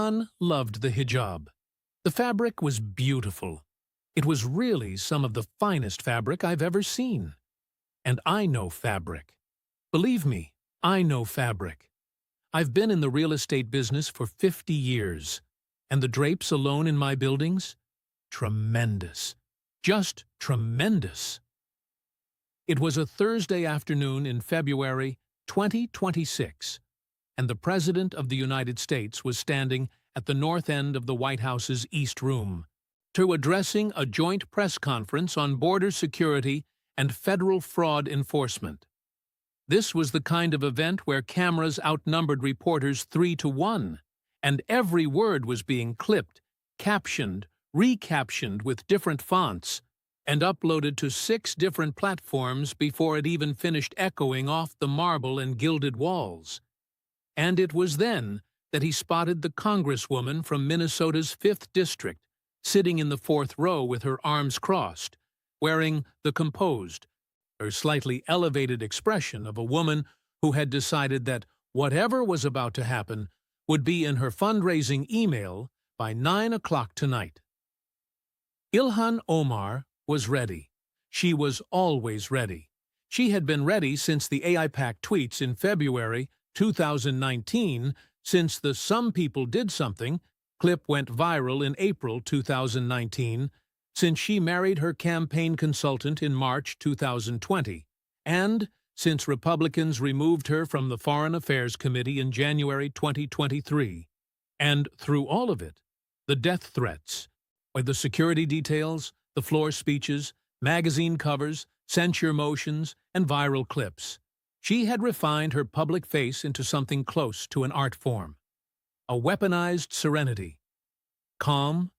Ilhan loved the hijab. The fabric was beautiful. It was really some of the finest fabric I've ever seen. And I know fabric. Believe me, I know fabric. I've been in the real estate business for 50 years, and the drapes alone in my buildings? Tremendous. Just tremendous. It was a Thursday afternoon in February 2026, and the President of the United States was standing at the north end of the White House's East Room, addressing a joint press conference on border security and federal fraud enforcement. This was the kind of event where cameras outnumbered reporters 3-1, and every word was being clipped, captioned, recaptioned with different fonts, and uploaded to 6 different platforms before it even finished echoing off the marble and gilded walls. And it was then that he spotted the Congresswoman from Minnesota's 5th District, sitting in the 4th row with her arms crossed, wearing the composed, or slightly elevated expression of a woman who had decided that whatever was about to happen would be in her fundraising email by 9 o'clock tonight. Ilhan Omar was ready. She was always ready. She had been ready since the AI-packed tweets in February 2019, since the "some people did something" clip went viral in April 2019, since she married her campaign consultant in March 2020, and since Republicans removed her from the Foreign Affairs Committee in January 2023. And through all of it, the death threats, or the security details, the floor speeches, magazine covers, censure motions, and viral clips, she had refined her public face into something close to an art form. A weaponized serenity. Calm,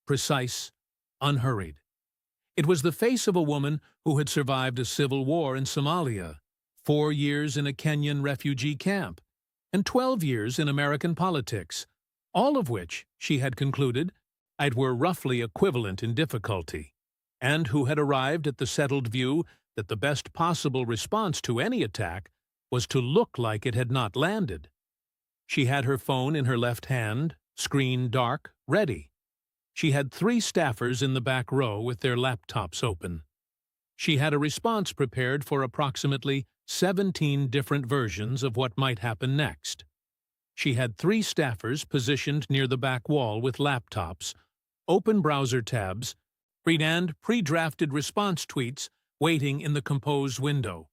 precise, unhurried. It was the face of a woman who had survived a civil war in Somalia, 4 years in a Kenyan refugee camp, and 12 years in American politics, all of which, she had concluded, were roughly equivalent in difficulty, and who had arrived at the settled view that the best possible response to any attack was to look like it had not landed. She had her phone in her left hand, screen dark, ready. She had 3 staffers in the back row with their laptops open. She had a response prepared for approximately 17 different versions of what might happen next. She had 3 staffers positioned near the back wall with laptops, open browser tabs, and pre-drafted response tweets waiting in the composed window.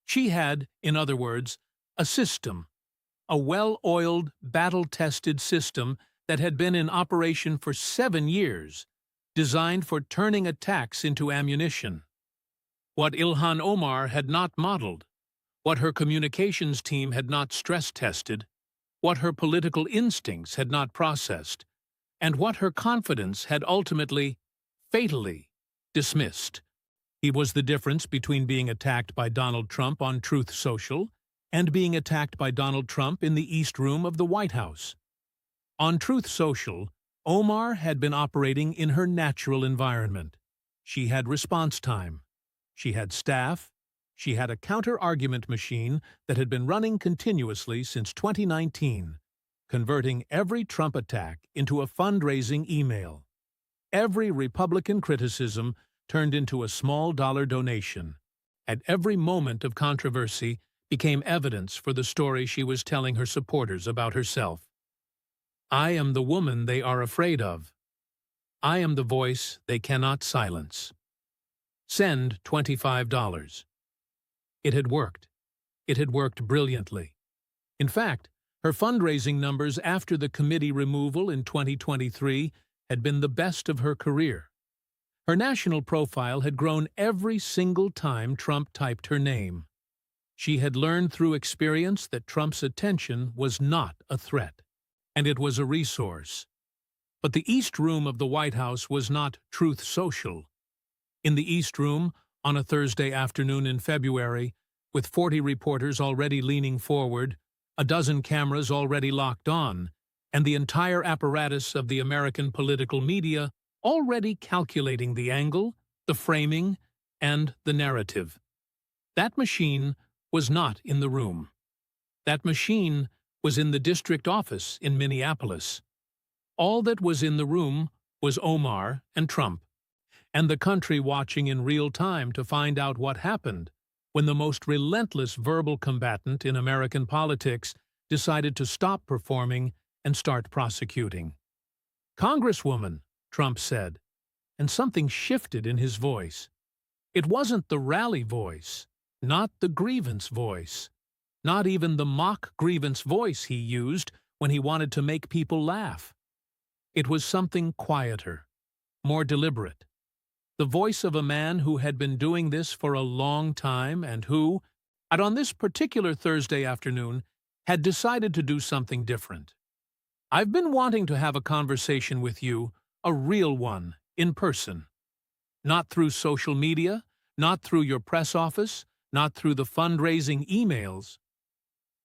She had, in other words, a system, a well-oiled, battle-tested system that had been in operation for 7 years, designed for turning attacks into ammunition. What Ilhan Omar had not modeled, what her communications team had not stress-tested, what her political instincts had not processed, and what her confidence had ultimately, fatally, dismissed. He was the difference between being attacked by Donald Trump on Truth Social and being attacked by Donald Trump in the East Room of the White House. On Truth Social, Omar had been operating in her natural environment. She had response time. She had staff. She had a counter-argument machine that had been running continuously since 2019, converting every Trump attack into a fundraising email. Every Republican criticism turned into a small dollar donation. At every moment of controversy became evidence for the story she was telling her supporters about herself. I am the woman they are afraid of. I am the voice they cannot silence. Send $25. It had worked. It had worked brilliantly. In fact, her fundraising numbers after the committee removal in 2023 had been the best of her career. Her national profile had grown every single time Trump typed her name. She had learned through experience that Trump's attention was not a threat, and it was a resource. But the East Room of the White House was not Truth Social. In the East Room, on a Thursday afternoon in February, with 40 reporters already leaning forward, a dozen cameras already locked on, and the entire apparatus of the American political media already calculating the angle, the framing, and the narrative. That machine was not in the room. That machine was in the district office in Minneapolis. All that was in the room was Omar and Trump, and the country watching in real time to find out what happened when the most relentless verbal combatant in American politics decided to stop performing and start prosecuting. "Congresswoman," Trump said, and something shifted in his voice. It wasn't the rally voice, not the grievance voice, not even the mock grievance voice he used when he wanted to make people laugh. It was something quieter, more deliberate. The voice of a man who had been doing this for a long time and who, on this particular Thursday afternoon, had decided to do something different. "I've been wanting to have a conversation with you, a real one, in person. Not through social media, not through your press office, not through the fundraising emails.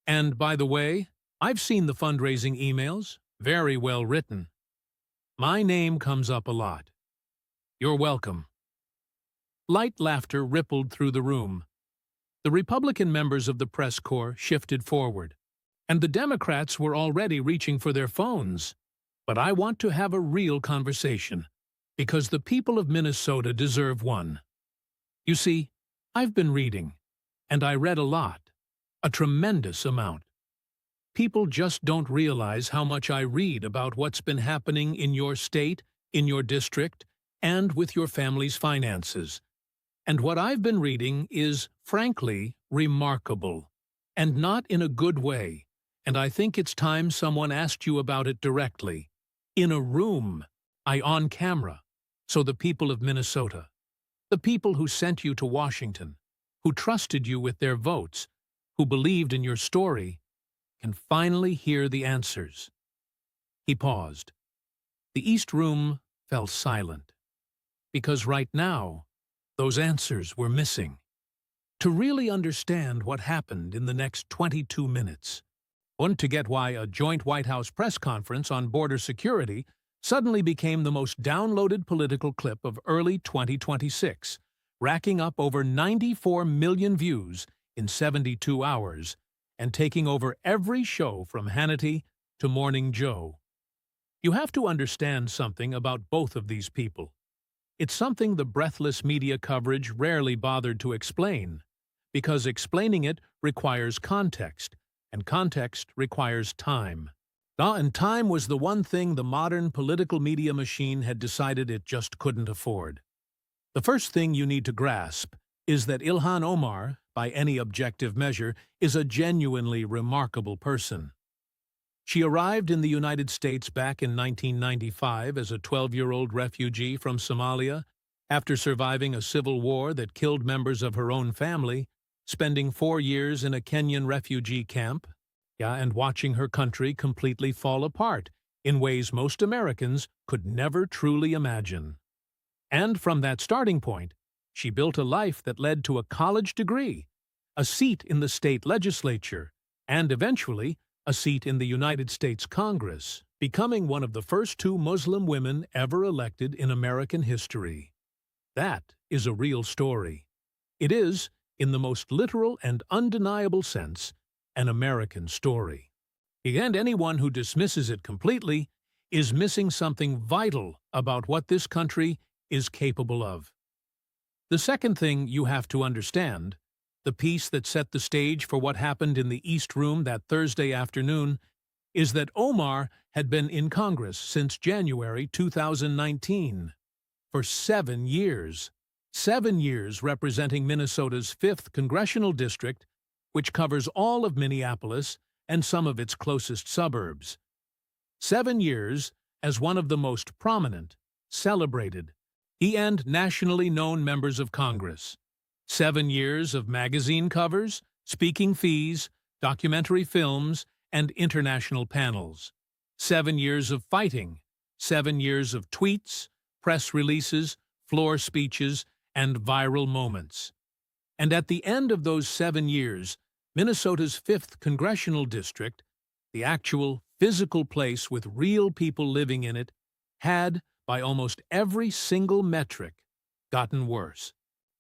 And by the way, I've seen the fundraising emails, very well written. My name comes up a lot. You're welcome." Light laughter rippled through the room. The Republican members of the press corps shifted forward, and the Democrats were already reaching for their phones. But I want to have a real conversation, because the people of Minnesota deserve one. You see, I've been reading, and I read a lot, a tremendous amount. People just don't realize how much I read about what's been happening in your state, in your district, and with your family's finances. And what I've been reading is, frankly, remarkable, and not in a good way, and I think it's time someone asked you about it directly, in a room, on camera, so the people of Minnesota, the people who sent you to Washington, who trusted you with their votes, who believed in your story, can finally hear the answers. He paused. The East Room fell silent, because right now, those answers were missing. To really understand what happened in the next 22 minutes, and to get why a joint White House press conference on border security suddenly became the most downloaded political clip of early 2026, racking up over 94 million views in 72 hours, and taking over every show from Hannity to Morning Joe. You have to understand something about both of these people. It's something the breathless media coverage rarely bothered to explain, because explaining it requires context, and context requires time. And time was the one thing the modern political media machine had decided it just couldn't afford. The first thing you need to grasp is that Ilhan Omar, by any objective measure, is a genuinely remarkable person. She arrived in the United States back in 1995 as a 12-year-old refugee from Somalia, after surviving a civil war that killed members of her own family, spending 4 years in a Kenyan refugee camp, and watching her country completely fall apart in ways most Americans could never truly imagine. And from that starting point, she built a life that led to a college degree, a seat in the state legislature, and eventually a seat in the United States Congress, becoming one of the first 2 Muslim women ever elected in American history. That is a real story. It is, in the most literal and undeniable sense, an American story. And anyone who dismisses it completely is missing something vital about what this country is capable of. The second thing you have to understand, the piece that set the stage for what happened in the East Room that Thursday afternoon, is that Omar had been in Congress since January 2019. For 7 years. 7 years representing Minnesota's 5th congressional district, which covers all of Minneapolis and some of its closest suburbs. 7 years as one of the most prominent, celebrated, and nationally known members of Congress. 7 years of magazine covers, speaking fees, documentary films, and international panels. 7 years of fighting. 7 years of tweets, press releases, floor speeches, and viral moments. And at the end of those 7 years, Minnesota's 5th congressional district, the actual physical place with real people living in it, had, by almost every single metric, gotten worse.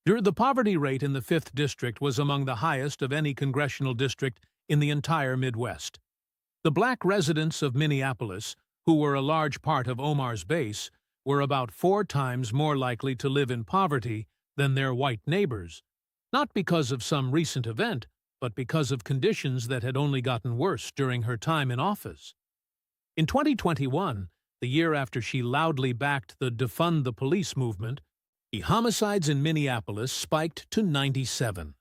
The poverty rate in the 5th district was among the highest of any congressional district in the entire Midwest. The black residents of Minneapolis, who were a large part of Omar's base, were about 4 times more likely to live in poverty than their white neighbors, not because of some recent event, but because of conditions that had only gotten worse during her time in office. In 2021, the year after she loudly backed the Defund the Police movement, the homicides in Minneapolis spiked to 97,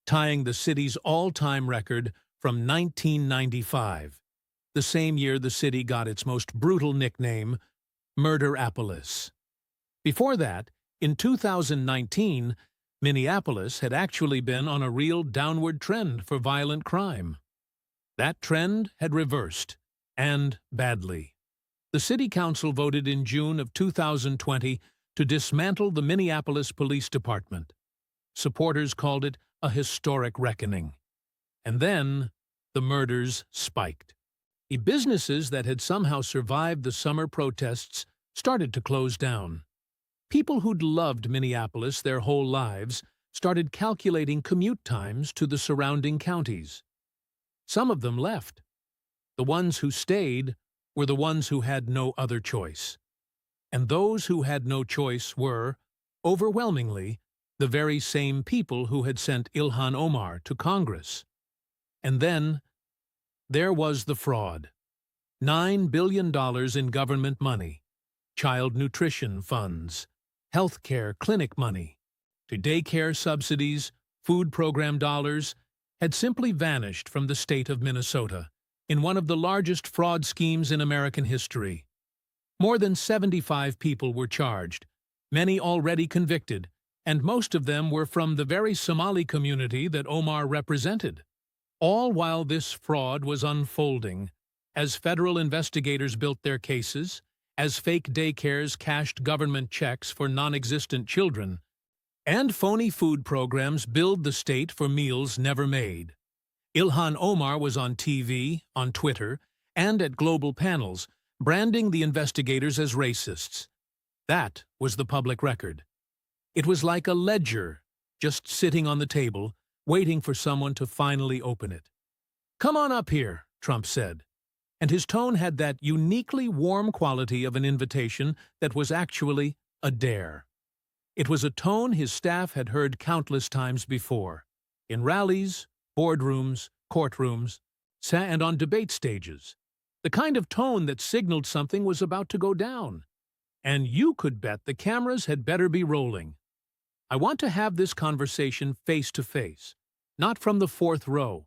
tying the city's all-time record from 1995, the same year the city got its most brutal nickname, Murderapolis. Before that, in 2019, Minneapolis had actually been on a real downward trend for violent crime. That trend had reversed, and badly. The City Council voted in June of 2020 to dismantle the Minneapolis Police Department. Supporters called it a historic reckoning. And then, the murders spiked. The businesses that had somehow survived the summer protests started to close down. People who'd loved Minneapolis their whole lives started calculating commute times to the surrounding counties. Some of them left. The ones who stayed were the ones who had no other choice. And those who had no choice were, overwhelmingly, the very same people who had sent Ilhan Omar to Congress. And then, there was the fraud. $9 billion in government money, child nutrition funds, health care clinic money, to daycare subsidies, food program dollars, had simply vanished from the state of Minnesota in one of the largest fraud schemes in American history. More than 75 people were charged, many already convicted, and most of them were from the very Somali community that Omar represented. All while this fraud was unfolding, as federal investigators built their cases, as fake daycares cashed government checks for non-existent children, and phony food programs billed the state for meals never made. Ilhan Omar was on TV, on Twitter, and at global panels, branding the investigators as racists. That was the public record. It was like a ledger, just sitting on the table, waiting for someone to finally open it. "Come on up here," Trump said. And his tone had that uniquely warm quality of an invitation that was actually a dare. It was a tone his staff had heard countless times before, in rallies, boardrooms, courtrooms, and on debate stages. The kind of tone that signaled something was about to go down. And you could bet the cameras had better be rolling. "I want to have this conversation face to face, not from the 4th row.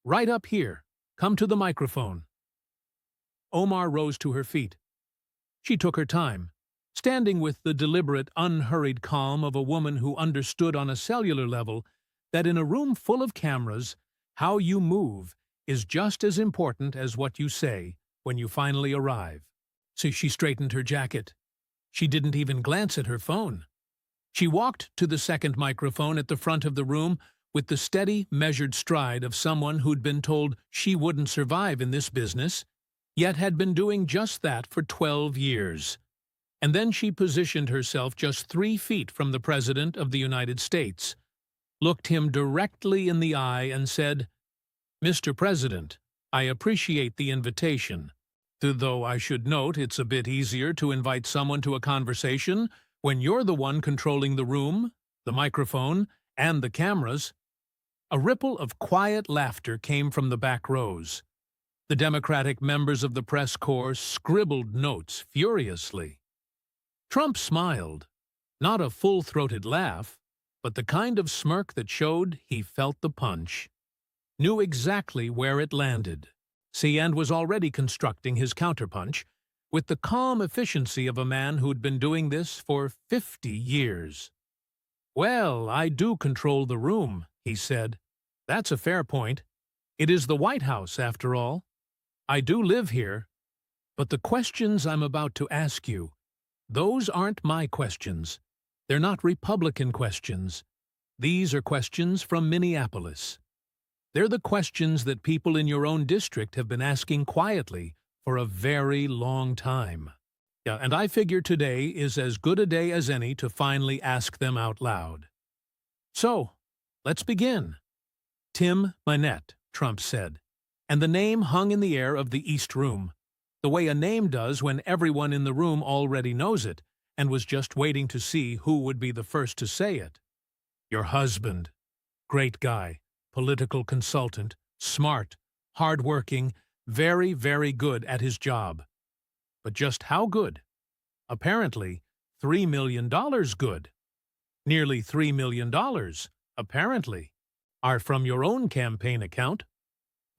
Right up here. Come to the microphone." Omar rose to her feet. She took her time, standing with the deliberate, unhurried calm of a woman who understood on a cellular level that in a room full of cameras, how you move is just as important as what you say when you finally arrive. So she straightened her jacket. She didn't even glance at her phone. She walked to the second microphone at the front of the room with the steady, measured stride of someone who'd been told she wouldn't survive in this business, yet had been doing just that for 12 years. And then she positioned herself just 3 feet from the President of the United States, looked him directly in the eye and said, "Mr. President, I appreciate the invitation, though I should note it's a bit easier to invite someone to a conversation when you're the one controlling the room, the microphone, and the cameras." A ripple of quiet laughter came from the back rows. The Democratic members of the press corps scribbled notes furiously. Trump smiled, not a full-throated laugh, but the kind of smirk that showed he felt the punch, knew exactly where it landed, and was already constructing his counterpunch with the calm efficiency of a man who'd been doing this for 50 years. "Well, I do control the room," he said. "That's a fair point. It is the White House, after all. I do live here. But the questions I'm about to ask you, those aren't my questions. They're not Republican questions. These are questions from Minneapolis. They're the questions that people in your own district have been asking quietly for a very long time. Yeah, and I figure today is as good a day as any to finally ask them out loud. So, let's begin." "Tim Manette," Trump said. and the name hung in the air of the East Room, the way a name does when everyone in the room already knows it and was just waiting to see who would be the first to say it. Your husband. Great guy, political consultant, smart, hard-working, very, very good at his job. But just how good? Apparently, $3 million good. Nearly $3 million, apparently, are from your own campaign account.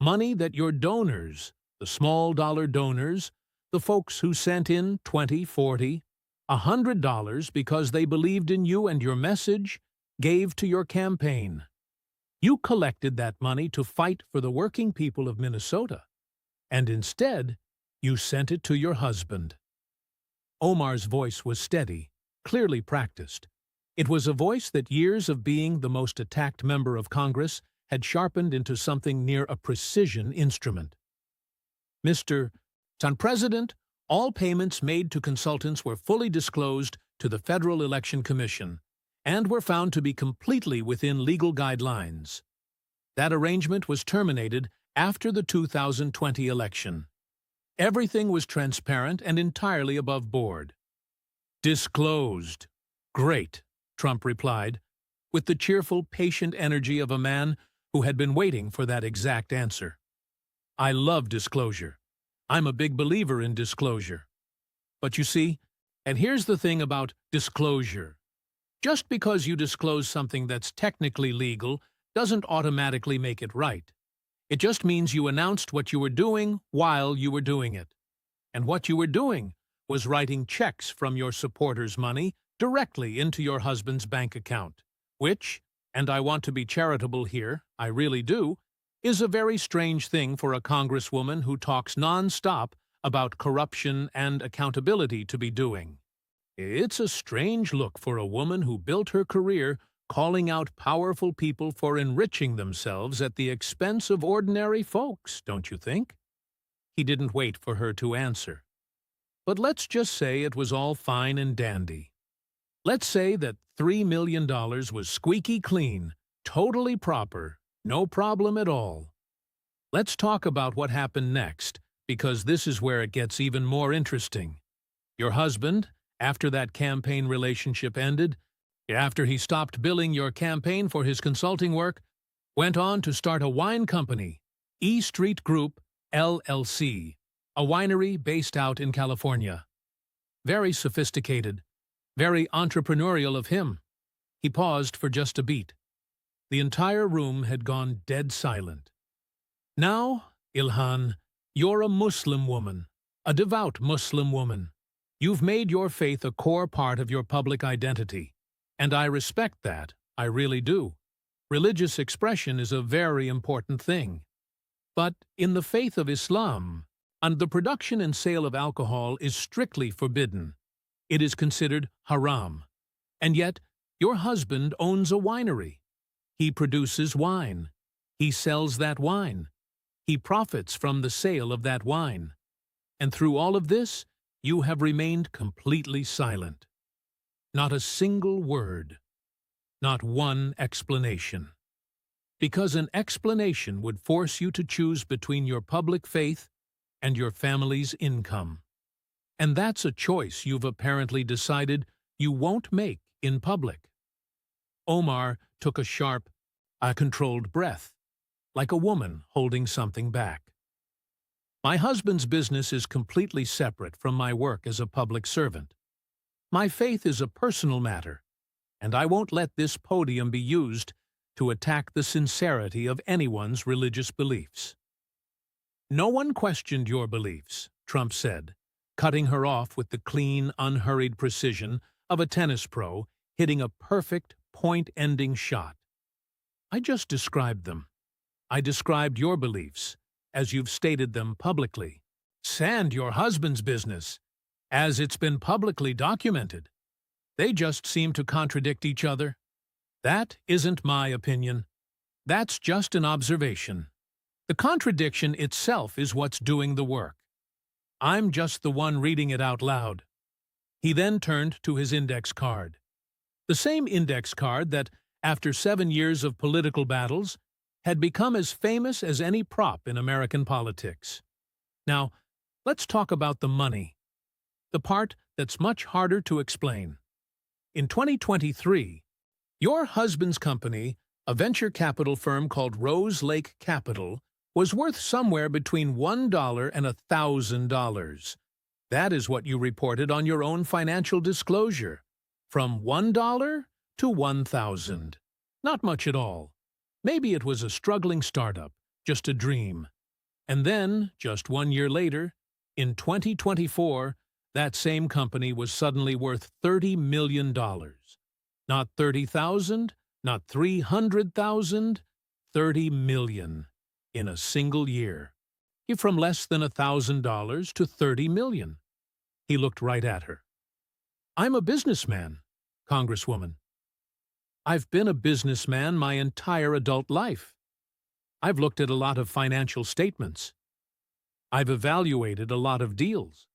Money that your donors, the small-dollar donors, the folks who sent in $20, $40, $100 because they believed in you and your message, gave to your campaign. You collected that money to fight for the working people of Minnesota, and instead, you sent it to your husband. Omar's voice was steady, clearly practiced. It was a voice that years of being the most attacked member of Congress had sharpened into something near a precision instrument. Mr. President, all payments made to consultants were fully disclosed to the Federal Election Commission and were found to be completely within legal guidelines. That arrangement was terminated after the 2020 election. Everything was transparent and entirely above board. Disclosed. Great, Trump replied, with the cheerful, patient energy of a man who had been waiting for that exact answer. I love disclosure. I'm a big believer in disclosure. But you see, and here's the thing about disclosure. Just because you disclose something that's technically legal doesn't automatically make it right. It just means you announced what you were doing while you were doing it. And what you were doing was writing checks from your supporters' money directly into your husband's bank account, which, and I want to be charitable here, I really do, is a very strange thing for a congresswoman who talks non-stop about corruption and accountability to be doing. It's a strange look for a woman who built her career calling out powerful people for enriching themselves at the expense of ordinary folks, don't you think? He didn't wait for her to answer. But let's just say it was all fine and dandy. Let's say that $3 million was squeaky clean, totally proper, no problem at all. Let's talk about what happened next, because this is where it gets even more interesting. Your husband, after that campaign relationship ended, after he stopped billing your campaign for his consulting work, went on to start a wine company, E Street Group, LLC, a winery based out in California. Very sophisticated, very entrepreneurial of him. He paused for just a beat. The entire room had gone dead silent. Now, Ilhan, you're a Muslim woman, a devout Muslim woman. You've made your faith a core part of your public identity, and I respect that, I really do. Religious expression is a very important thing. But in the faith of Islam, and the production and sale of alcohol is strictly forbidden. It is considered haram. And yet, your husband owns a winery. He produces wine. He sells that wine. He profits from the sale of that wine. And through all of this, you have remained completely silent. Not a single word. Not one explanation. Because an explanation would force you to choose between your public faith and your family's income. And that's a choice you've apparently decided you won't make in public. Omar took a sharp, controlled breath, like a woman holding something back. My husband's business is completely separate from my work as a public servant. My faith is a personal matter, and I won't let this podium be used to attack the sincerity of anyone's religious beliefs. No one questioned your beliefs, Trump said, cutting her off with the clean, unhurried precision of a tennis pro hitting a perfect, point-ending shot. I just described them. I described your beliefs, as you've stated them publicly, and your husband's business, as it's been publicly documented. They just seem to contradict each other. That isn't my opinion. That's just an observation. The contradiction itself is what's doing the work. I'm just the one reading it out loud. He then turned to his index card. The same index card that, after 7 years of political battles, had become as famous as any prop in American politics. Now, let's talk about the money, the part that's much harder to explain. In 2023, your husband's company, a venture capital firm called Rose Lake Capital, was worth somewhere between $1 and $1,000. That is what you reported on your own financial disclosure. From $1 to $1,000. Not much at all. Maybe it was a struggling startup, just a dream. And then, just 1 year later, in 2024, that same company was suddenly worth $30 million. Not 30,000, not 300,000, 30 million in a single year. From less than $1,000 to 30 million. He looked right at her. I'm a businessman, Congresswoman. I've been a businessman my entire adult life. I've looked at a lot of financial statements. I've evaluated a lot of deals.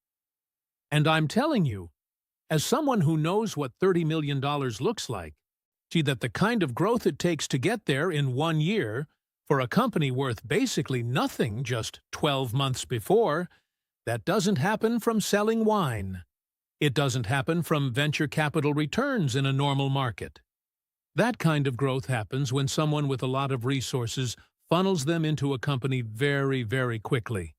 And I'm telling you, as someone who knows what $30 million looks like, see that the kind of growth it takes to get there in 1 year for a company worth basically nothing just 12 months before, that doesn't happen from selling wine. It doesn't happen from venture capital returns in a normal market. That kind of growth happens when someone with a lot of resources funnels them into a company very, very quickly.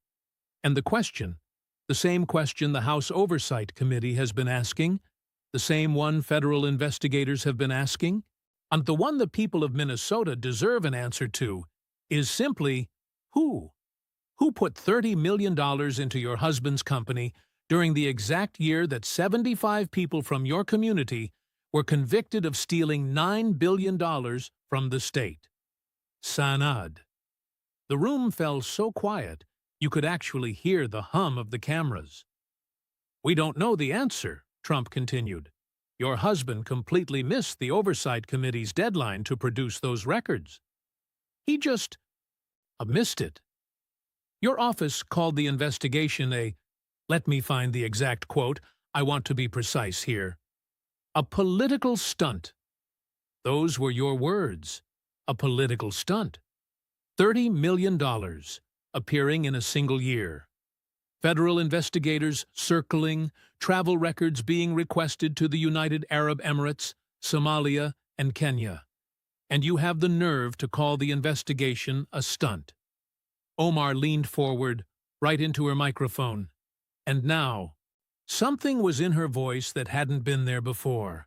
And the same question the House Oversight Committee has been asking, the same one federal investigators have been asking, and the one the people of Minnesota deserve an answer to, is simply, who? Who put $30 million into your husband's company during the exact year that 75 people from your community were convicted of stealing $9 billion from the state? Sanad. The room fell so quiet, you could actually hear the hum of the cameras. We don't know the answer, Trump continued. Your husband completely missed the Oversight Committee's deadline to produce those records. He just missed it. Your office called the investigation let me find the exact quote, I want to be precise here, a political stunt. Those were your words, a political stunt. $30 million appearing in a single year. Federal investigators circling, travel records being requested to the United Arab Emirates, Somalia, and Kenya. And you have the nerve to call the investigation a stunt. Omar leaned forward, right into her microphone. And now, something was in her voice that hadn't been there before.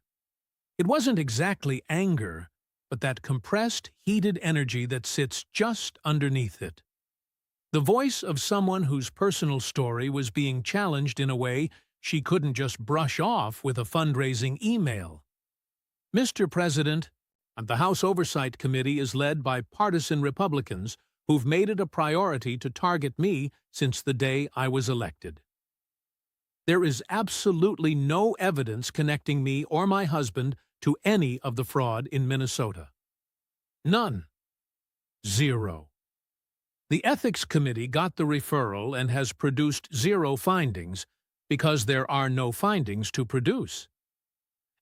It wasn't exactly anger, but that compressed, heated energy that sits just underneath it. The voice of someone whose personal story was being challenged in a way she couldn't just brush off with a fundraising email. Mr. President, the House Oversight Committee is led by partisan Republicans who've made it a priority to target me since the day I was elected. There is absolutely no evidence connecting me or my husband to any of the fraud in Minnesota. None. Zero. The Ethics Committee got the referral and has produced zero findings because there are no findings to produce.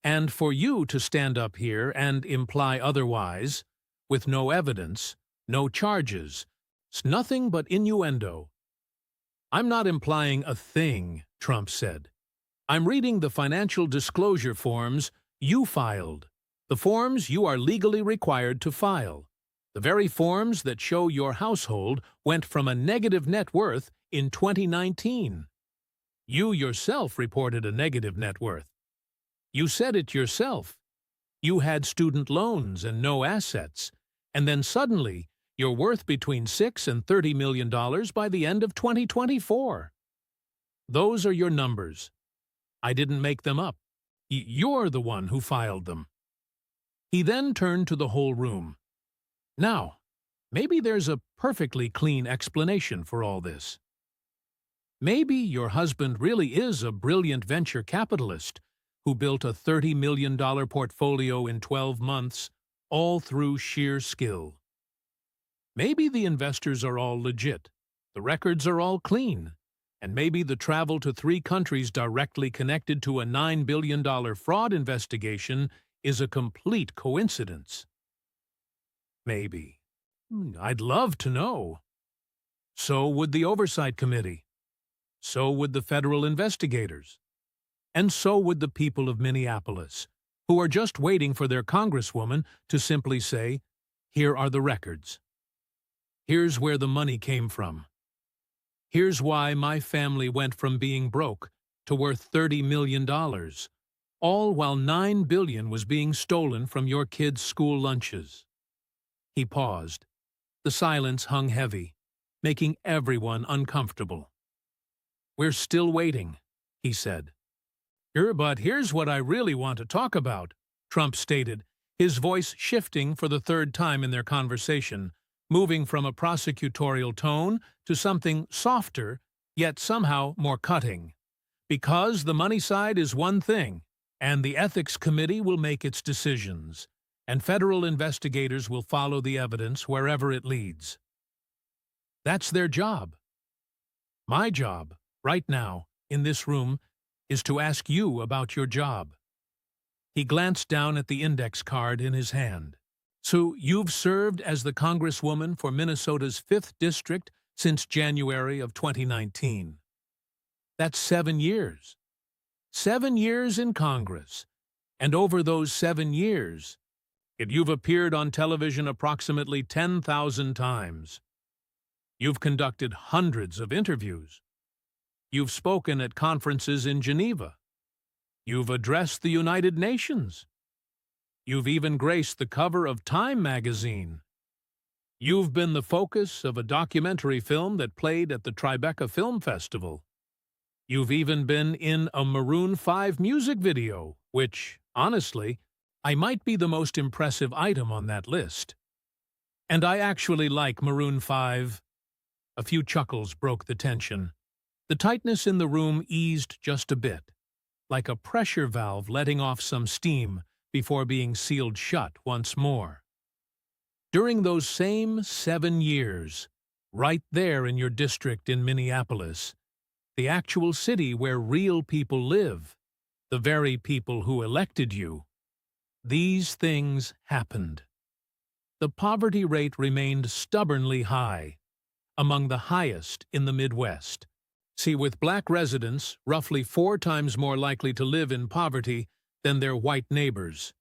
And for you to stand up here and imply otherwise, with no evidence, no charges, it's nothing but innuendo. I'm not implying a thing, Trump said. I'm reading the financial disclosure forms you filed, the forms you are legally required to file, the very forms that show your household went from a negative net worth in 2019. You yourself reported a negative net worth. You said it yourself. You had student loans and no assets, and then suddenly you're worth between $6 and $30 million by the end of 2024. Those are your numbers. I didn't make them up. You're the one who filed them. He then turned to the whole room. Now, maybe there's a perfectly clean explanation for all this. Maybe your husband really is a brilliant venture capitalist who built a $30 million portfolio in 12 months, all through sheer skill. Maybe the investors are all legit, the records are all clean, and maybe the travel to 3 countries directly connected to a $9 billion fraud investigation is a complete coincidence. Maybe. I'd love to know. So would the Oversight Committee. So would the federal investigators. And so would the people of Minneapolis, who are just waiting for their congresswoman to simply say, "Here are the records. Here's where the money came from. Here's why my family went from being broke to worth $30 million, all while $9 billion was being stolen from your kids' school lunches." He paused. The silence hung heavy, making everyone uncomfortable. "We're still waiting," he said. But here's what I really want to talk about," Trump stated, his voice shifting for the third time in their conversation, moving from a prosecutorial tone to something softer, yet somehow more cutting. "Because the money side is one thing, and the Ethics Committee will make its decisions, and federal investigators will follow the evidence wherever it leads. That's their job. My job, right now, in this room, is to ask you about your job." He glanced down at the index card in his hand. "So you've served as the Congresswoman for Minnesota's 5th District since January of 2019. That's 7 years. 7 years in Congress. And over those 7 years, you've appeared on television approximately 10,000 times. You've conducted hundreds of interviews. You've spoken at conferences in Geneva. You've addressed the United Nations. You've even graced the cover of Time magazine. You've been the focus of a documentary film that played at the Tribeca Film Festival. You've even been in a Maroon 5 music video, which, honestly, I might be the most impressive item on that list. And I actually like Maroon 5. A few chuckles broke the tension. The tightness in the room eased just a bit, like a pressure valve letting off some steam before being sealed shut once more. During those same 7 years, right there in your district in Minneapolis, the actual city where real people live, the very people who elected you, these things happened. The poverty rate remained stubbornly high, among the highest in the Midwest. See, with black residents roughly 4 times more likely to live in poverty than their white neighbors.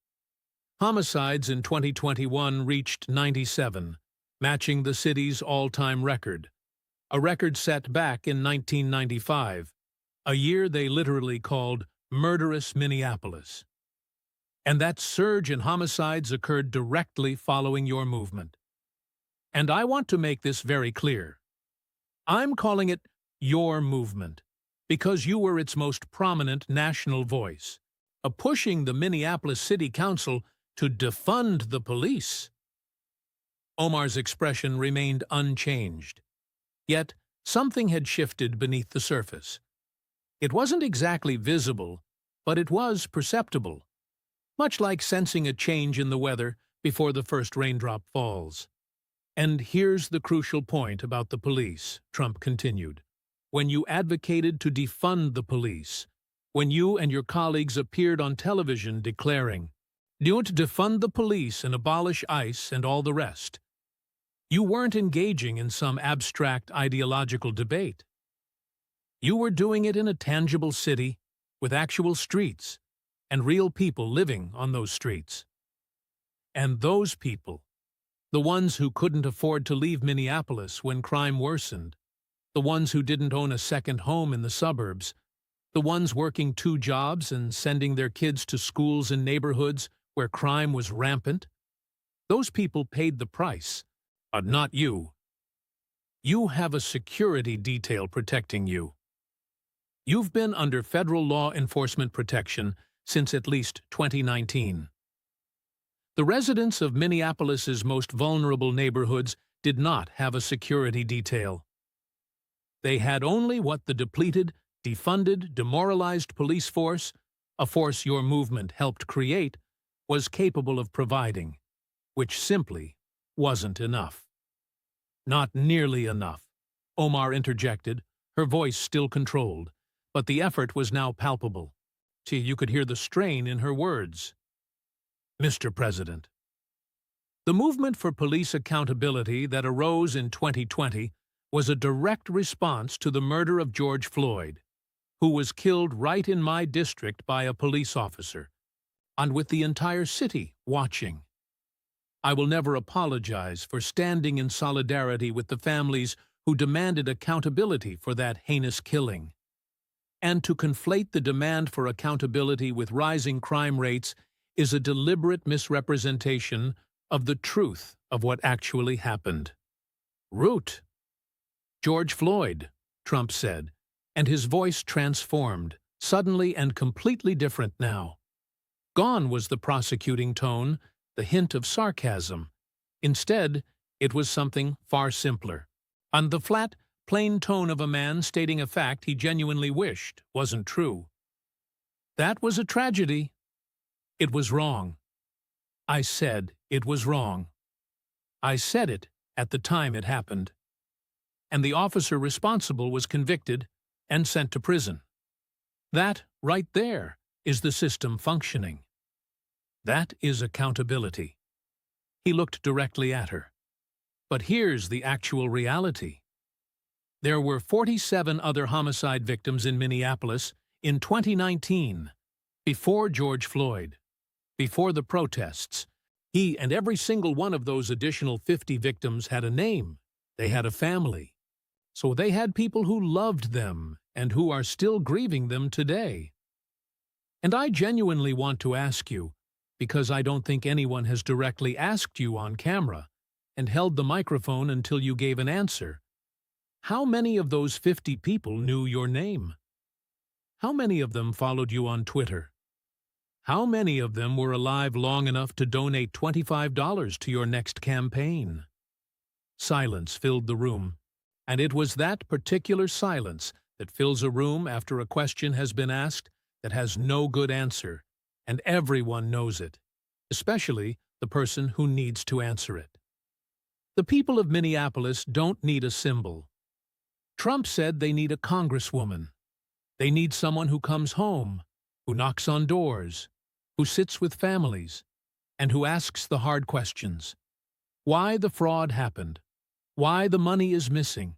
Homicides in 2021 reached 97, matching the city's all-time record, a record set back in 1995, a year they literally called Murderous Minneapolis. And that surge in homicides occurred directly following your movement. And I want to make this very clear. I'm calling it your movement because you were its most prominent national voice, pushing the Minneapolis City Council to defund the police. Omar's expression remained unchanged. Yet, something had shifted beneath the surface. It wasn't exactly visible, but it was perceptible, much like sensing a change in the weather before the first raindrop falls. "And here's the crucial point about the police," Trump continued. "When you advocated to defund the police, when you and your colleagues appeared on television declaring, 'Don't defund the police and abolish ICE and all the rest,' you weren't engaging in some abstract ideological debate. You were doing it in a tangible city, with actual streets, and real people living on those streets. And those people, the ones who couldn't afford to leave Minneapolis when crime worsened, the ones who didn't own a second home in the suburbs, the ones working 2 jobs and sending their kids to schools in neighborhoods where crime was rampant, those people paid the price, but not you. You have a security detail protecting you. You've been under federal law enforcement protection since at least 2019. The residents of Minneapolis's most vulnerable neighborhoods did not have a security detail. They had only what the depleted, defunded, demoralized police force, a force your movement helped create, was capable of providing, which simply wasn't enough. "Not nearly enough," Omar interjected, her voice still controlled, but the effort was now palpable. You could hear the strain in her words. "Mr. President, The movement for police accountability that arose in 2020 was a direct response to the murder of George Floyd, who was killed right in my district by a police officer, and with the entire city watching. I will never apologize for standing in solidarity with the families who demanded accountability for that heinous killing. And to conflate the demand for accountability with rising crime rates is a deliberate misrepresentation of the truth of what actually happened. Root. George Floyd, Trump said, and his voice transformed, suddenly and completely different now. Gone was the prosecuting tone, the hint of sarcasm. Instead, it was something far simpler, and the flat, plain tone of a man stating a fact he genuinely wished wasn't true. That was a tragedy. It was wrong. I said it was wrong. I said it at the time it happened. And the officer responsible was convicted and sent to prison. That, right there, is the system functioning. That is accountability. He looked directly at her. But here's the actual reality. There were 47 other homicide victims in Minneapolis in 2019, before George Floyd, before the protests. He and every single one of those additional 50 victims had a name. They had a family. So they had people who loved them and who are still grieving them today. And I genuinely want to ask you, because I don't think anyone has directly asked you on camera and held the microphone until you gave an answer, how many of those 50 people knew your name? How many of them followed you on Twitter? How many of them were alive long enough to donate $25 to your next campaign? Silence filled the room, and it was that particular silence that fills a room after a question has been asked that has no good answer, and everyone knows it, especially the person who needs to answer it. The people of Minneapolis don't need a symbol. Trump said they need a congresswoman. They need someone who comes home, who knocks on doors, who sits with families, and who asks the hard questions. Why the fraud happened, why the money is missing,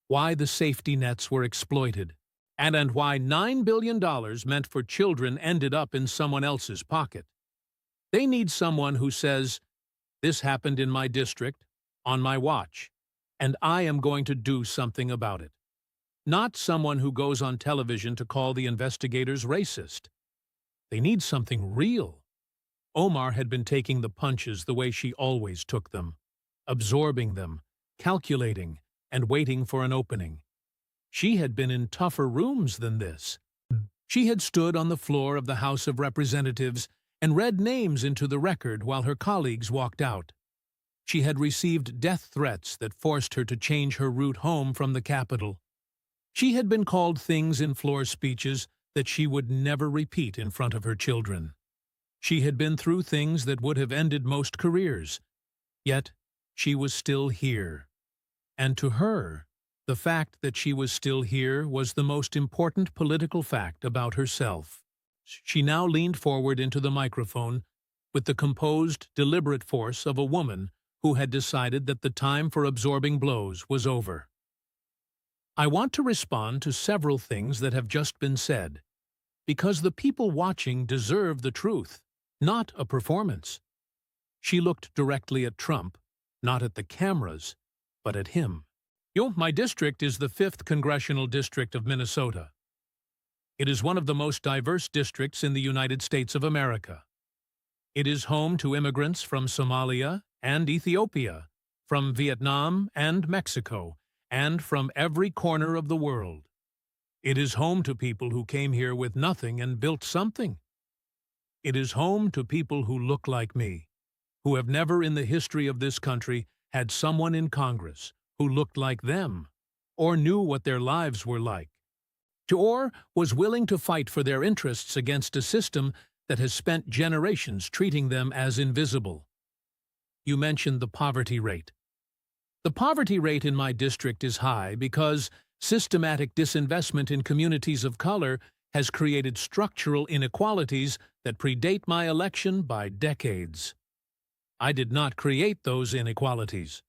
why the safety nets were exploited, and why $9 billion meant for children ended up in someone else's pocket. They need someone who says, "This happened in my district, on my watch, and I am going to do something about it." Not someone who goes on television to call the investigators racist. They need something real. Omar had been taking the punches the way she always took them, absorbing them, calculating, and waiting for an opening. She had been in tougher rooms than this. She had stood on the floor of the House of Representatives and read names into the record while her colleagues walked out. She had received death threats that forced her to change her route home from the Capitol. She had been called things in floor speeches that she would never repeat in front of her children. She had been through things that would have ended most careers. Yet, she was still here. And to her, the fact that she was still here was the most important political fact about herself. She now leaned forward into the microphone with the composed, deliberate force of a woman who had decided that the time for absorbing blows was over. I want to respond to several things that have just been said, because the people watching deserve the truth, not a performance. She looked directly at Trump, not at the cameras, but at him. My district is the 5th Congressional District of Minnesota. It is one of the most diverse districts in the United States of America. It is home to immigrants from Somalia and Ethiopia, from Vietnam and Mexico, and from every corner of the world. It is home to people who came here with nothing and built something. It is home to people who look like me, who have never in the history of this country had someone in Congress who looked like them, or knew what their lives were like, or was willing to fight for their interests against a system that has spent generations treating them as invisible. You mentioned the poverty rate. The poverty rate in my district is high because systematic disinvestment in communities of color has created structural inequalities that predate my election by decades. I did not create those inequalities.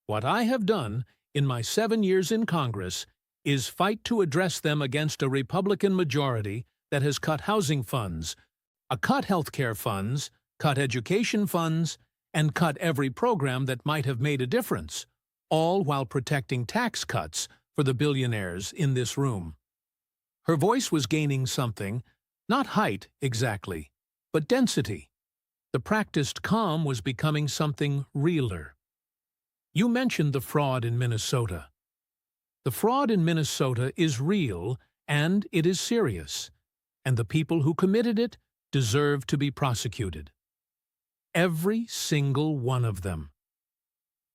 What I have done in my 7 years in Congress is fight to address them against a Republican majority that has cut housing funds, cut healthcare funds, cut education funds, and cut every program that might have made a difference, all while protecting tax cuts for the billionaires in this room. Her voice was gaining something, not height exactly, but density. The practiced calm was becoming something realer. You mentioned the fraud in Minnesota. The fraud in Minnesota is real and it is serious, and the people who committed it deserve to be prosecuted. Every single one of them.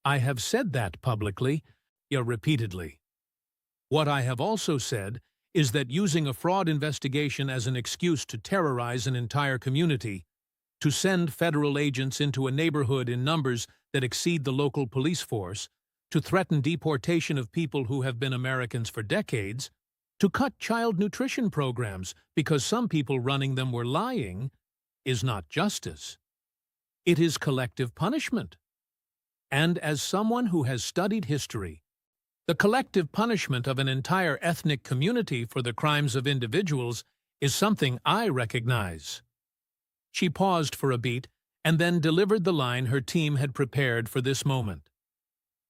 I have said that publicly, repeatedly. What I have also said is that using a fraud investigation as an excuse to terrorize an entire community, to send federal agents into a neighborhood in numbers that exceed the local police force, to threaten deportation of people who have been Americans for decades, to cut child nutrition programs because some people running them were lying, is not justice. It is collective punishment. And as someone who has studied history, the collective punishment of an entire ethnic community for the crimes of individuals is something I recognize. She paused for a beat and then delivered the line her team had prepared for this moment.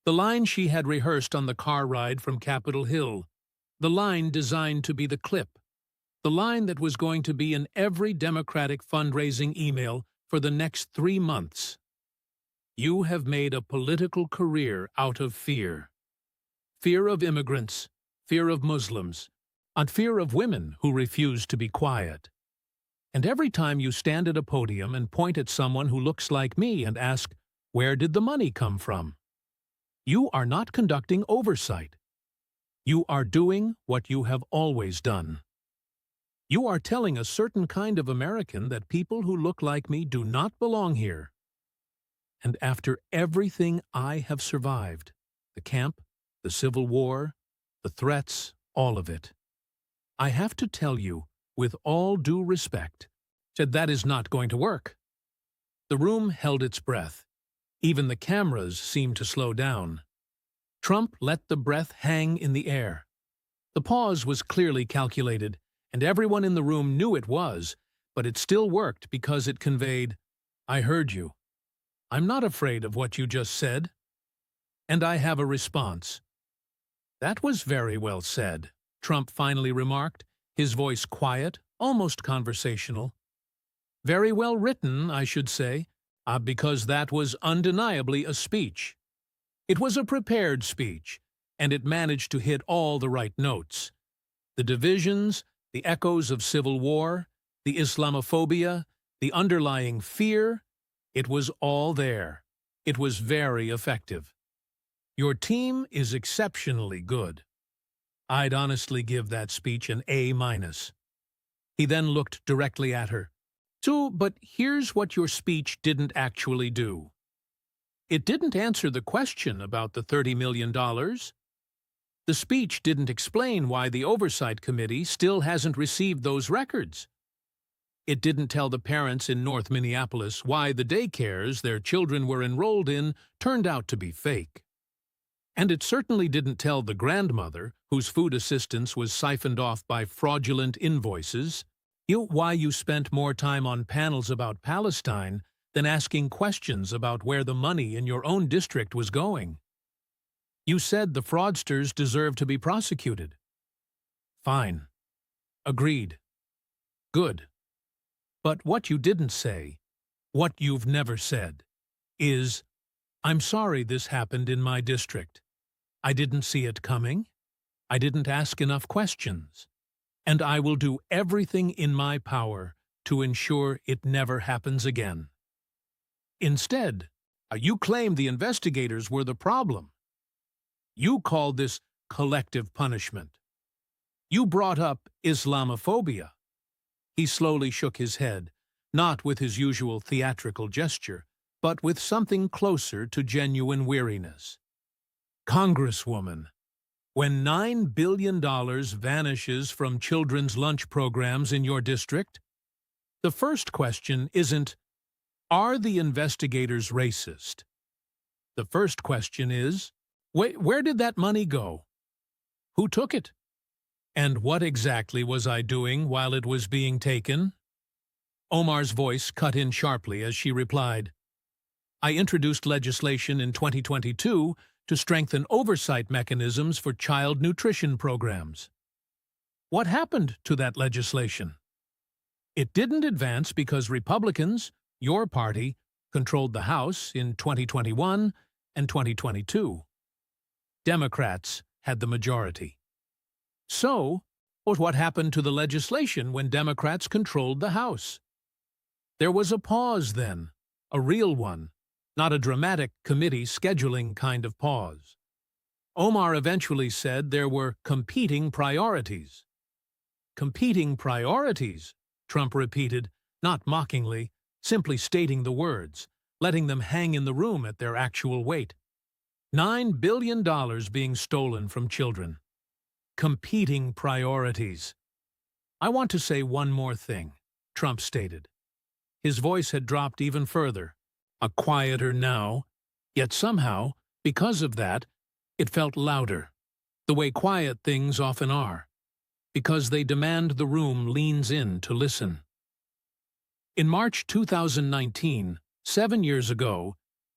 The line she had rehearsed on the car ride from Capitol Hill. The line designed to be the clip. The line that was going to be in every Democratic fundraising email for the next 3 months. You have made a political career out of fear. Fear of immigrants, fear of Muslims, and fear of women who refuse to be quiet. And every time you stand at a podium and point at someone who looks like me and ask, where did the money come from? You are not conducting oversight. You are doing what you have always done. You are telling a certain kind of American that people who look like me do not belong here. And after everything I have survived, the camp, the Civil War, the threats, all of it, I have to tell you, with all due respect, that is not going to work. The room held its breath. Even the cameras seemed to slow down. Trump let the breath hang in the air. The pause was clearly calculated, and everyone in the room knew it was, but it still worked because it conveyed, I heard you. I'm not afraid of what you just said. And I have a response. That was very well said, Trump finally remarked, his voice quiet, almost conversational. Very well written, I should say, because that was undeniably a speech. It was a prepared speech, and it managed to hit all the right notes. The divisions, the echoes of civil war, the Islamophobia, the underlying fear, it was all there. It was very effective. Your team is exceptionally good. I'd honestly give that speech an A-. He then looked directly at her. But here's what your speech didn't actually do. It didn't answer the question about the $30 million. The speech didn't explain why the Oversight Committee still hasn't received those records. It didn't tell the parents in North Minneapolis why the daycares their children were enrolled in turned out to be fake. And it certainly didn't tell the grandmother, whose food assistance was siphoned off by fraudulent invoices, why you spent more time on panels about Palestine than asking questions about where the money in your own district was going. You said the fraudsters deserve to be prosecuted. Fine. Agreed. Good. But what you didn't say, what you've never said, is, I'm sorry this happened in my district. I didn't see it coming. I didn't ask enough questions. And I will do everything in my power to ensure it never happens again. Instead, you claim the investigators were the problem. You called this collective punishment. You brought up Islamophobia. He slowly shook his head, not with his usual theatrical gesture, but with something closer to genuine weariness. Congresswoman, when $9 billion vanishes from children's lunch programs in your district, the first question isn't, Are the investigators racist? The first question is, where did that money go? Who took it? And what exactly was I doing while it was being taken? Omar's voice cut in sharply as she replied, I introduced legislation in 2022 to strengthen oversight mechanisms for child nutrition programs. What happened to that legislation? It didn't advance because Republicans, your party, controlled the House in 2021 and 2022. Democrats had the majority. So, what happened to the legislation when Democrats controlled the House? There was a pause then, a real one, not a dramatic committee scheduling kind of pause. Omar eventually said there were competing priorities. Competing priorities, Trump repeated, not mockingly, simply stating the words, letting them hang in the room at their actual weight. $9 billion being stolen from children. Competing priorities. I want to say one more thing, Trump stated. His voice had dropped even further, a quieter now, yet somehow, because of that, it felt louder, the way quiet things often are, because they demand the room leans in to listen. In March 2019, 7 years ago,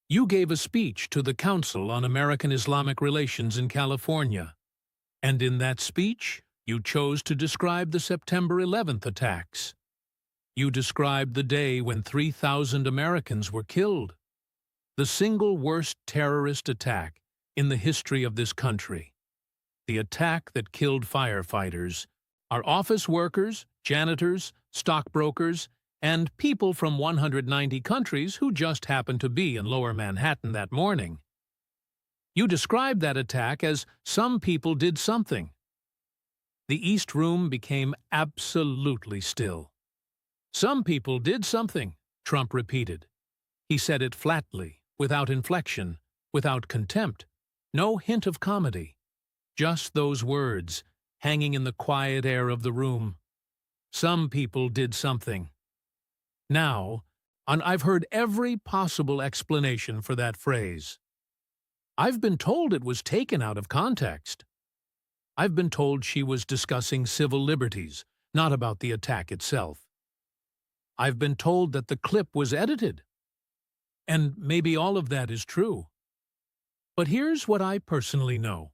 you gave a speech to the Council on American Islamic Relations in California, and in that speech, you chose to describe the September 11th attacks. You described the day when 3,000 Americans were killed, the single worst terrorist attack in the history of this country, the attack that killed firefighters, our office workers, janitors, stockbrokers, and people from 190 countries who just happened to be in Lower Manhattan that morning. You described that attack as some people did something. The East Room became absolutely still. Some people did something, Trump repeated. He said it flatly, without inflection, without contempt, no hint of comedy. Just those words, hanging in the quiet air of the room. Some people did something. Now, I've heard every possible explanation for that phrase. I've been told it was taken out of context. I've been told she was discussing civil liberties, not about the attack itself. I've been told that the clip was edited. And maybe all of that is true. But here's what I personally know.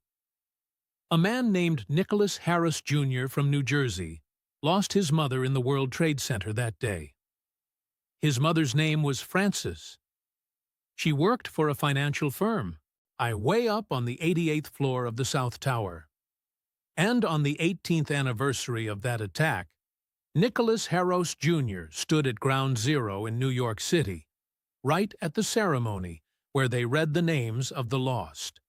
A man named Nicholas Harris Jr. from New Jersey lost his mother in the World Trade Center that day. His mother's name was Frances. She worked for a financial firm, way up on the 88th floor of the South Tower. And on the 18th anniversary of that attack, Nicholas Harris Jr. stood at Ground Zero in New York City, right at the ceremony where they read the names of the lost.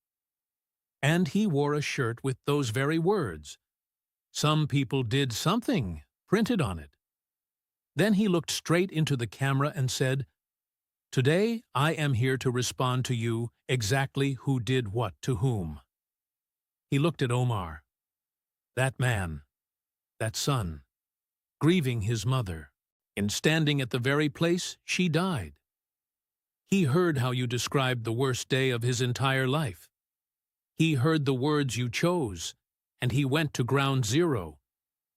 And he wore a shirt with those very words. Some people did something, printed on it. Then he looked straight into the camera and said, Today I am here to respond to you exactly who did what to whom. He looked at Omar, that man, that son, grieving his mother, and standing at the very place she died. He heard how you described the worst day of his entire life. He heard the words you chose, and he went to Ground Zero,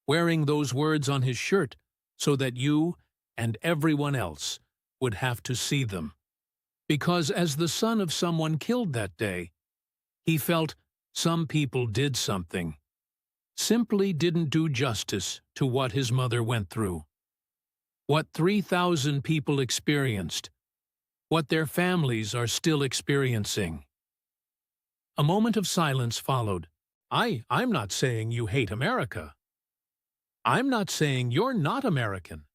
wearing those words on his shirt so that you and everyone else would have to see them. Because as the son of someone killed that day, he felt some people did something, simply didn't do justice to what his mother went through. What 3,000 people experienced, what their families are still experiencing. A moment of silence followed. I'm not saying you hate America. I'm not saying you're not American.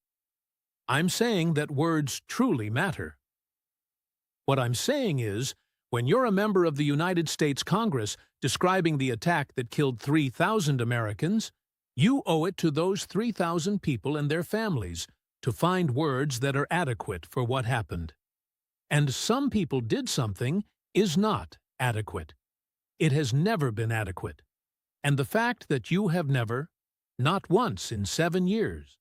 I'm saying that words truly matter. What I'm saying is, when you're a member of the United States Congress describing the attack that killed 3,000 Americans, you owe it to those 3,000 people and their families to find words that are adequate for what happened. And some people did something is not adequate. It has never been adequate. And the fact that you have never, not once in 7 years,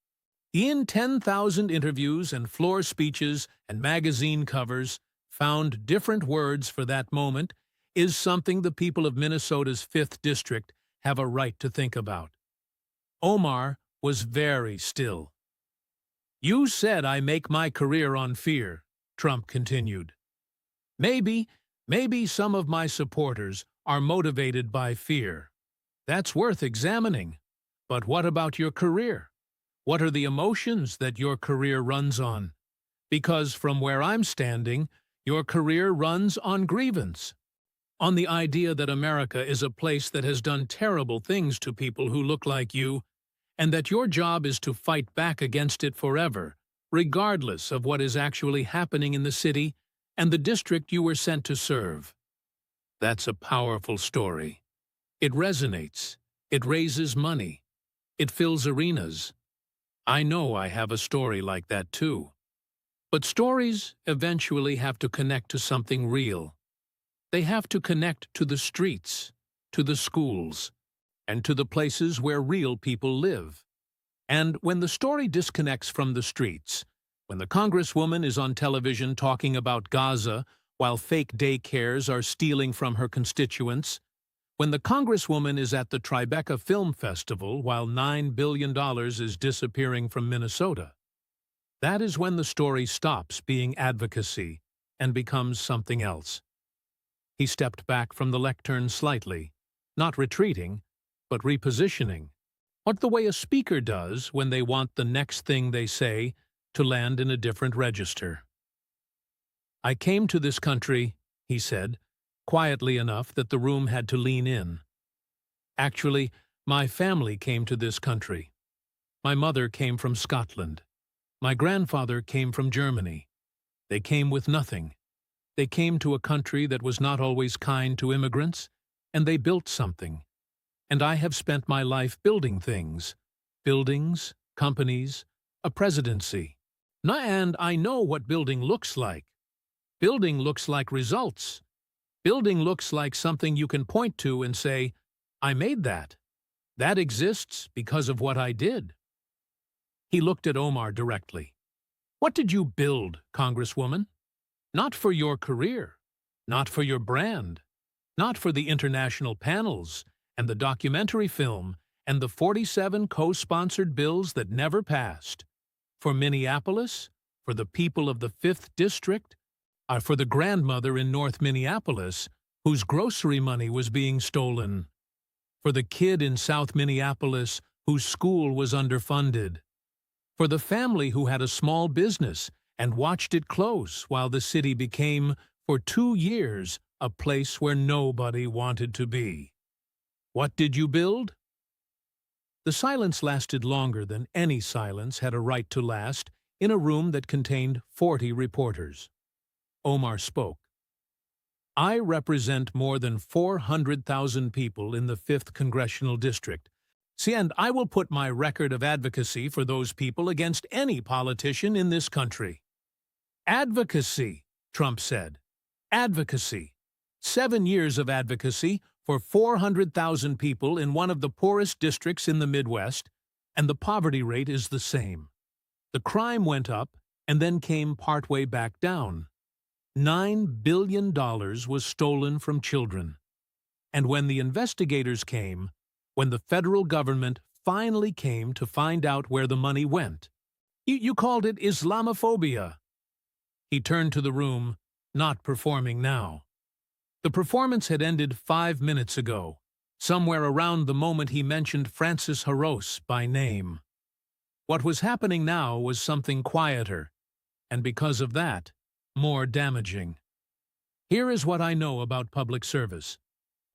In 10,000 interviews and floor speeches and magazine covers, found different words for that moment is something the people of Minnesota's 5th District have a right to think about. Omar was very still. "You said I make my career on fear," Trump continued. Maybe some of my supporters are motivated by fear. That's worth examining. But what about your career? What are the emotions that your career runs on? Because from where I'm standing, your career runs on grievance. On the idea that America is a place that has done terrible things to people who look like you, and that your job is to fight back against it forever, regardless of what is actually happening in the city and the district you were sent to serve. That's a powerful story. It resonates. It raises money. It fills arenas. I know I have a story like that too. But stories eventually have to connect to something real. They have to connect to the streets, to the schools, and to the places where real people live. And when the story disconnects from the streets, when the Congresswoman is on television talking about Gaza while fake daycares are stealing from her constituents, when the Congresswoman is at the Tribeca Film Festival while $9 billion is disappearing from Minnesota, that is when the story stops being advocacy and becomes something else. He stepped back from the lectern slightly, not retreating, but repositioning, what the way a speaker does when they want the next thing they say to land in a different register. "I came to this country," he said, quietly enough that the room had to lean in. "Actually, my family came to this country. My mother came from Scotland. My grandfather came from Germany. They came with nothing. They came to a country that was not always kind to immigrants, and they built something. And I have spent my life building things, buildings, companies, a presidency. And I know what building looks like. Building looks like results. Building looks like something you can point to and say, I made that. That exists because of what I did." He looked at Omar directly. "What did you build, Congresswoman? Not for your career, not for your brand, not for the international panels and the documentary film and the 47 co-sponsored bills that never passed. For Minneapolis, for the people of the 5th District, for the grandmother in North Minneapolis whose grocery money was being stolen, for the kid in South Minneapolis whose school was underfunded, for the family who had a small business and watched it close while the city became, for 2 years, a place where nobody wanted to be. What did you build?" The silence lasted longer than any silence had a right to last in a room that contained 40 reporters. Omar spoke. "I represent more than 400,000 people in the 5th Congressional District. See, and I will put my record of advocacy for those people against any politician in this country." "Advocacy," Trump said. "Advocacy. 7 years of advocacy for 400,000 people in one of the poorest districts in the Midwest, and the poverty rate is the same. The crime went up and then came partway back down. $9 billion was stolen from children. And when the investigators came, when the federal government finally came to find out where the money went, you called it Islamophobia." He turned to the room, not performing now. The performance had ended 5 minutes ago, somewhere around the moment he mentioned Francis Haros by name. What was happening now was something quieter, and because of that, more damaging. Here is what I know about public service.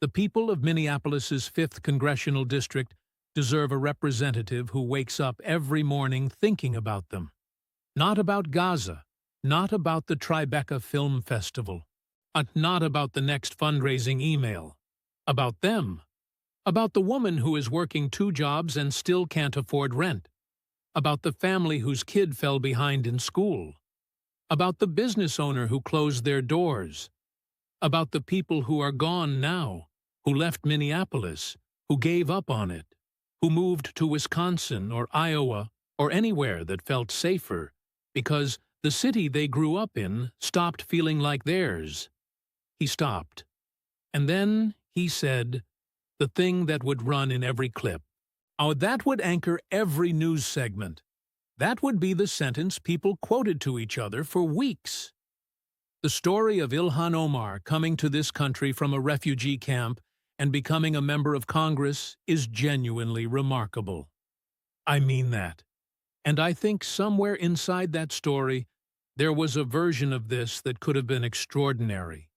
The people of Minneapolis's 5th Congressional District deserve a representative who wakes up every morning thinking about them. Not about Gaza, not about the Tribeca Film Festival, not about the next fundraising email. About them. About the woman who is working 2 jobs and still can't afford rent. About the family whose kid fell behind in school. About the business owner who closed their doors. About the people who are gone now, who left Minneapolis, who gave up on it, who moved to Wisconsin or Iowa or anywhere that felt safer, because the city they grew up in stopped feeling like theirs. He stopped. And then he said the thing that would run in every clip. Oh, that would anchor every news segment. That would be the sentence people quoted to each other for weeks. The story of Ilhan Omar coming to this country from a refugee camp and becoming a member of Congress is genuinely remarkable. I mean that. And I think somewhere inside that story, there was a version of this that could have been extraordinary.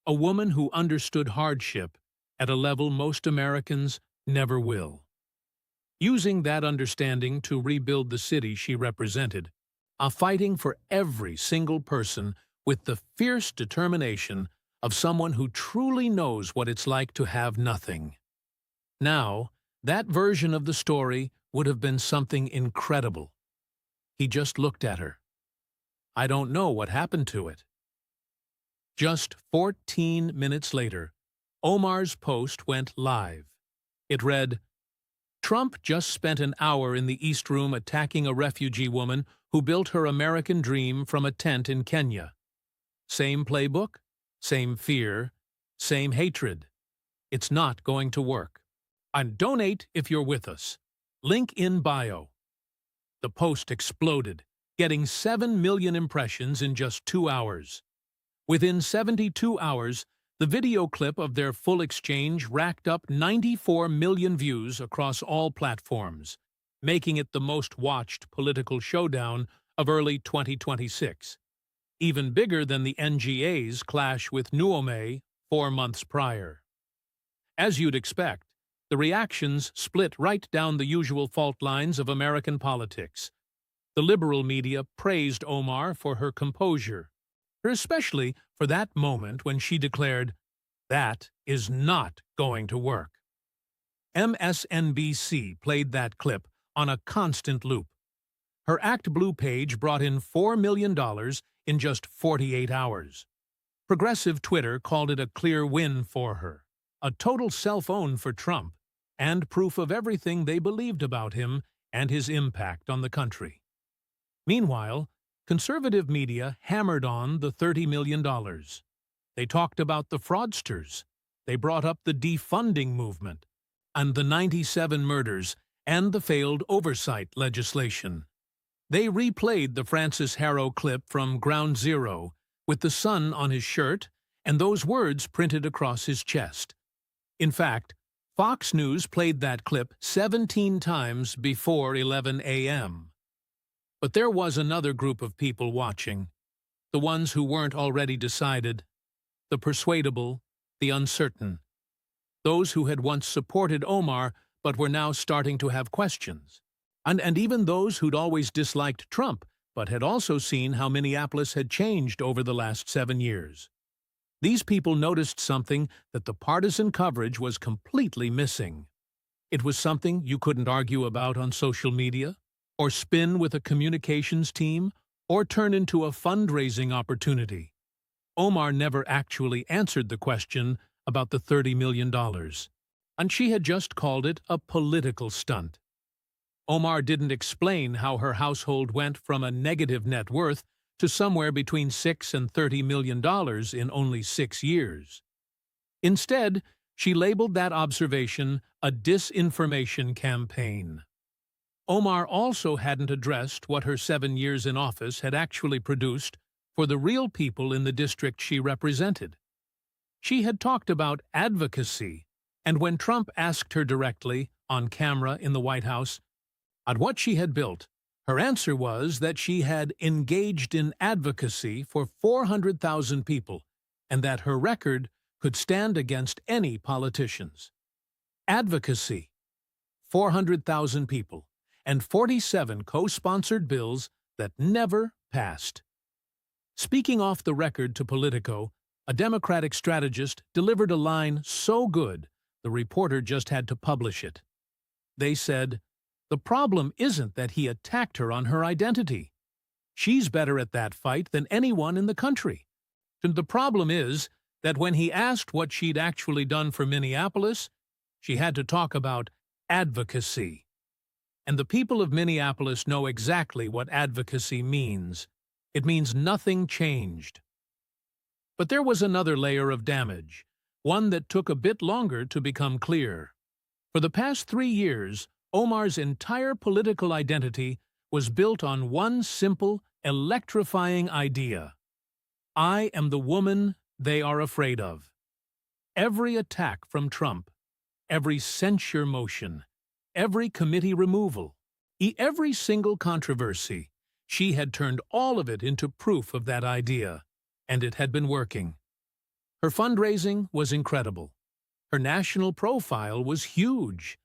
A woman who understood hardship at a level most Americans never will. Using that understanding to rebuild the city she represented, fighting for every single person with the fierce determination of someone who truly knows what it's like to have nothing. Now, that version of the story would have been something incredible. He just looked at her. I don't know what happened to it. Just 14 minutes later, Omar's post went live. It read, "Trump just spent an hour in the East Room attacking a refugee woman who built her American dream from a tent in Kenya. Same playbook, same fear, same hatred. It's not going to work. And donate if you're with us. Link in bio." The post exploded, getting 7 million impressions in just 2 hours. Within 72 hours, the video clip of their full exchange racked up 94 million views across all platforms, making it the most watched political showdown of early 2026, even bigger than the NGA's clash with Nuome 4 months prior. As you'd expect, the reactions split right down the usual fault lines of American politics. The liberal media praised Omar for her composure, especially for that moment when she declared, "That is not going to work." MSNBC played that clip on a constant loop. Her Act Blue page brought in $4 million in just 48 hours. Progressive Twitter called it a clear win for her, a total self-own for Trump, and proof of everything they believed about him and his impact on the country. Meanwhile, conservative media hammered on the $30 million. They talked about the fraudsters. They brought up the defunding movement, and the 97 murders, and the failed oversight legislation. They replayed the Francis Harrow clip from Ground Zero, with the sun on his shirt and those words printed across his chest. In fact, Fox News played that clip 17 times before 11 a.m. But there was another group of people watching, the ones who weren't already decided, the persuadable, the uncertain, those who had once supported Omar but were now starting to have questions, and even those who'd always disliked Trump but had also seen how Minneapolis had changed over the last 7 years. These people noticed something that the partisan coverage was completely missing. It was something you couldn't argue about on social media, or spin with a communications team, or turn into a fundraising opportunity. Omar never actually answered the question about the $30 million, and she had just called it a political stunt. Omar didn't explain how her household went from a negative net worth to somewhere between $6 and $30 million in only 6 years. Instead, she labeled that observation a disinformation campaign. Omar also hadn't addressed what her 7 years in office had actually produced for the real people in the district she represented. She had talked about advocacy, and when Trump asked her directly, on camera in the White House, on what she had built, her answer was that she had engaged in advocacy for 400,000 people, and that her record could stand against any politicians. Advocacy, 400,000 people, and 47 co-sponsored bills that never passed. Speaking off the record to Politico, a Democratic strategist delivered a line so good the reporter just had to publish it. They said, "The problem isn't that he attacked her on her identity. She's better at that fight than anyone in the country. And the problem is that when he asked what she'd actually done for Minneapolis, she had to talk about advocacy." And the people of Minneapolis know exactly what advocacy means. It means nothing changed. But there was another layer of damage, one that took a bit longer to become clear. For the past 3 years, Omar's entire political identity was built on one simple, electrifying idea. I am the woman they are afraid of. Every attack from Trump, every censure motion, every committee removal, every single controversy, she had turned all of it into proof of that idea, and it had been working. Her fundraising was incredible. Her national profile was huge.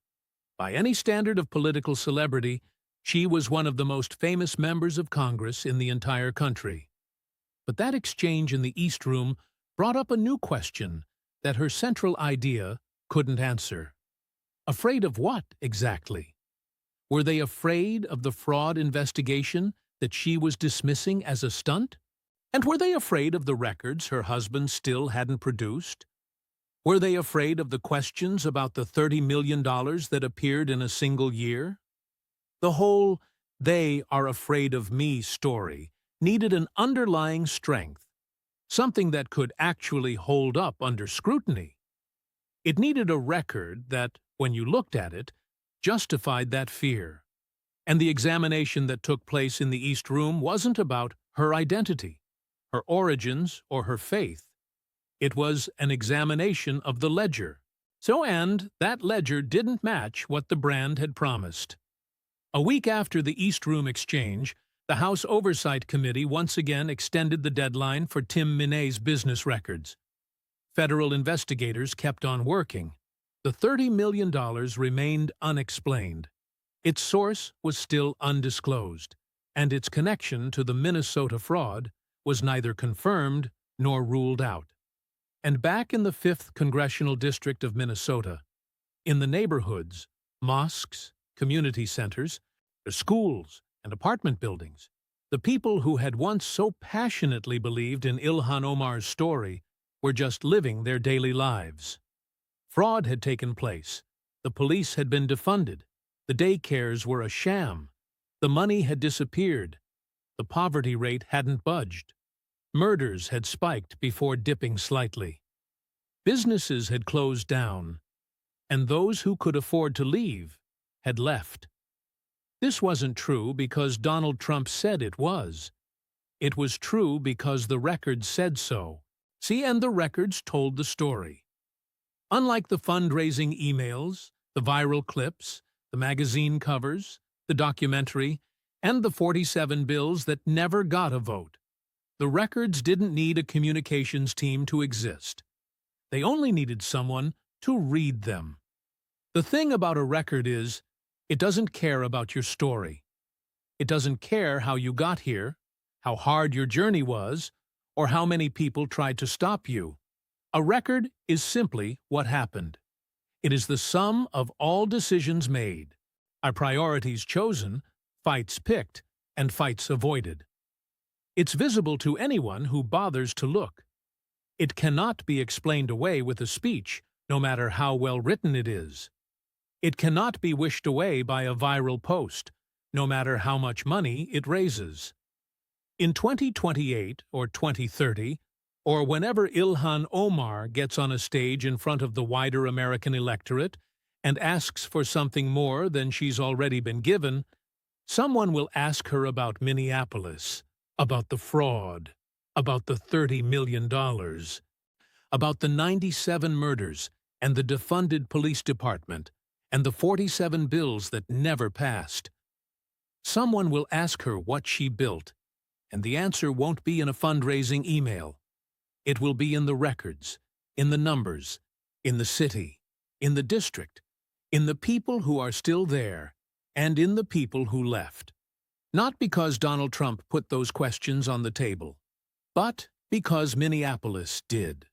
By any standard of political celebrity, she was one of the most famous members of Congress in the entire country. But that exchange in the East Room brought up a new question that her central idea couldn't answer. Afraid of what, exactly? Were they afraid of the fraud investigation that she was dismissing as a stunt? And were they afraid of the records her husband still hadn't produced? Were they afraid of the questions about the $30 million that appeared in a single year? The whole "they are afraid of me" story needed an underlying strength, something that could actually hold up under scrutiny. It needed a record that, when you looked at it, justified that fear. And the examination that took place in the East Room wasn't about her identity, her origins, or her faith. It was an examination of the ledger. And that ledger didn't match what the brand had promised. A week after the East Room exchange, the House Oversight Committee once again extended the deadline for Tim Minet's business records. Federal investigators kept on working. The $30 million remained unexplained. Its source was still undisclosed, and its connection to the Minnesota fraud was neither confirmed nor ruled out. And back in the 5th Congressional District of Minnesota, in the neighborhoods, mosques, community centers, schools, and apartment buildings, the people who had once so passionately believed in Ilhan Omar's story were just living their daily lives. Fraud had taken place, the police had been defunded, the daycares were a sham, the money had disappeared, the poverty rate hadn't budged, murders had spiked before dipping slightly. Businesses had closed down, and those who could afford to leave had left. This wasn't true because Donald Trump said it was. It was true because the records said so. And the records told the story. Unlike the fundraising emails, the viral clips, the magazine covers, the documentary, and the 47 bills that never got a vote, the records didn't need a communications team to exist. They only needed someone to read them. The thing about a record is, it doesn't care about your story. It doesn't care how you got here, how hard your journey was, or how many people tried to stop you. A record is simply what happened. It is the sum of all decisions made, our priorities chosen, fights picked, and fights avoided. It's visible to anyone who bothers to look. It cannot be explained away with a speech, no matter how well written it is. It cannot be wished away by a viral post, no matter how much money it raises. In 2028 or 2030, or whenever Ilhan Omar gets on a stage in front of the wider American electorate and asks for something more than she's already been given, someone will ask her about Minneapolis, about the fraud, about the $30 million, about the 97 murders and the defunded police department, and the 47 bills that never passed. Someone will ask her what she built, and the answer won't be in a fundraising email. It will be in the records, in the numbers, in the city, in the district, in the people who are still there, and in the people who left. Not because Donald Trump put those questions on the table, but because Minneapolis did.